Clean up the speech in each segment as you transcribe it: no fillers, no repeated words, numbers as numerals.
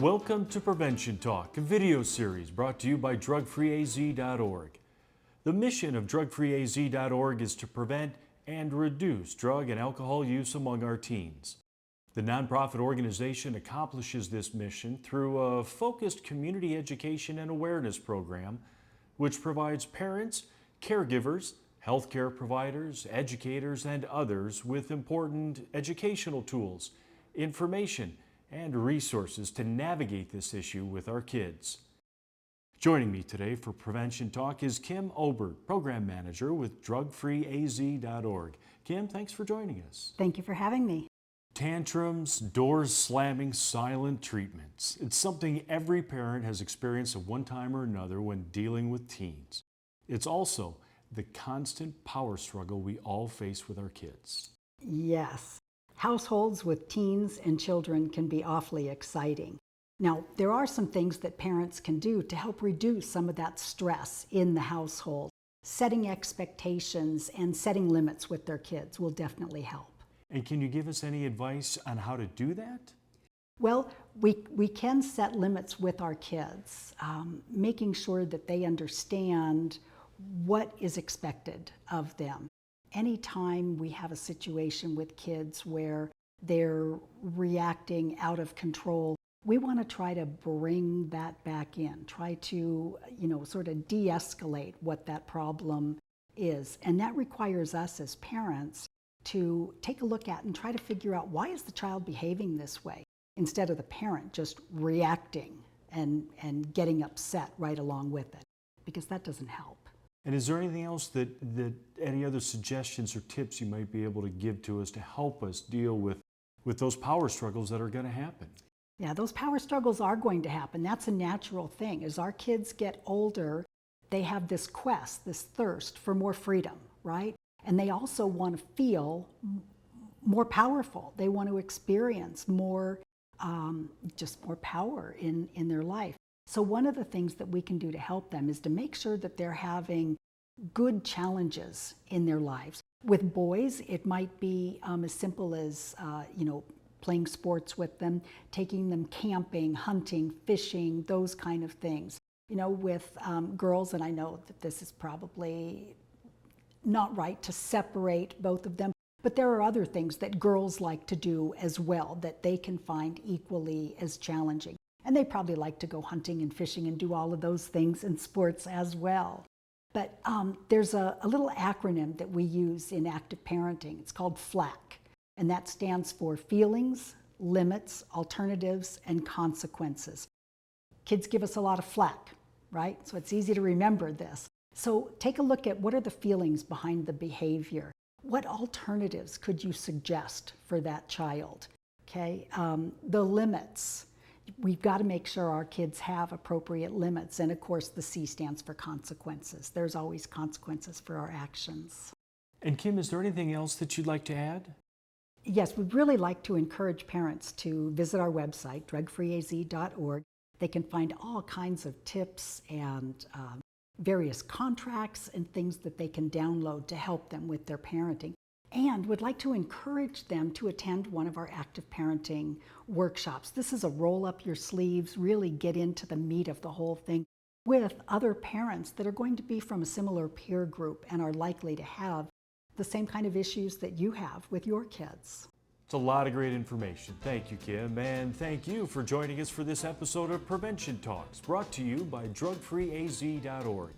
Welcome to Prevention Talk, a video series brought to you by drugfreeaz.org. The mission of drugfreeaz.org is to prevent and reduce drug and alcohol use among our teens. The nonprofit organization accomplishes this mission through a focused community education and awareness program, which provides parents, caregivers, healthcare providers, educators, and others with important educational tools, information, and resources to navigate this issue with our kids. Joining me today for Prevention Talk is Kim Obert, Program Manager with drugfreeaz.org. Kim, thanks for joining us. Thank you for having me. Tantrums, doors slamming, silent treatments. It's something every parent has experienced at one time or another when dealing with teens. It's also the constant power struggle we all face with our kids. Yes. Households with teens and children can be awfully exciting. Now, there are some things that parents can do to help reduce some of that stress in the household. Setting expectations and setting limits with their kids will definitely help. And can you give us any advice on how to do that? Well, we can set limits with our kids, making sure that they understand what is expected of them. Anytime we have a situation with kids where they're reacting out of control, we want to try to bring that back in, try to, sort of de-escalate what that problem is. And that requires us as parents to take a look at and try to figure out, why is the child behaving this way, instead of the parent just reacting and getting upset right along with it, because that doesn't help. And is there anything else that any other suggestions or tips you might be able to give to us to help us deal with those power struggles that are going to happen? Yeah, those power struggles are going to happen. That's a natural thing. As our kids get older, they have this quest, this thirst for more freedom, right? And they also want to feel more powerful. They want to experience more, just more power in their life. So one of the things that we can do to help them is to make sure that they're having good challenges in their lives. With boys, it might be as simple as, playing sports with them, taking them camping, hunting, fishing, those kind of things. With girls, and I know that this is probably not right to separate both of them, but there are other things that girls like to do as well that they can find equally as challenging. And they probably like to go hunting and fishing and do all of those things in sports as well. But there's a little acronym that we use in active parenting. It's called FLAC, and that stands for feelings, limits, alternatives, and consequences. Kids give us a lot of flack, right? So it's easy to remember this. So take a look at, what are the feelings behind the behavior? What alternatives could you suggest for that child? Okay, the limits. We've got to make sure our kids have appropriate limits. And of course, the C stands for consequences. There's always consequences for our actions. And Kim, is there anything else that you'd like to add? Yes, we'd really like to encourage parents to visit our website, drugfreeaz.org. They can find all kinds of tips and various contracts and things that they can download to help them with their parenting. And would like to encourage them to attend one of our active parenting workshops. This is a roll up your sleeves, really get into the meat of the whole thing with other parents that are going to be from a similar peer group and are likely to have the same kind of issues that you have with your kids. It's a lot of great information. Thank you, Kim, and thank you for joining us for this episode of Prevention Talks, brought to you by drugfreeaz.org.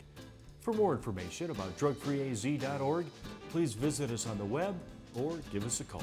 For more information about drugfreeaz.org, please visit us on the web or give us a call.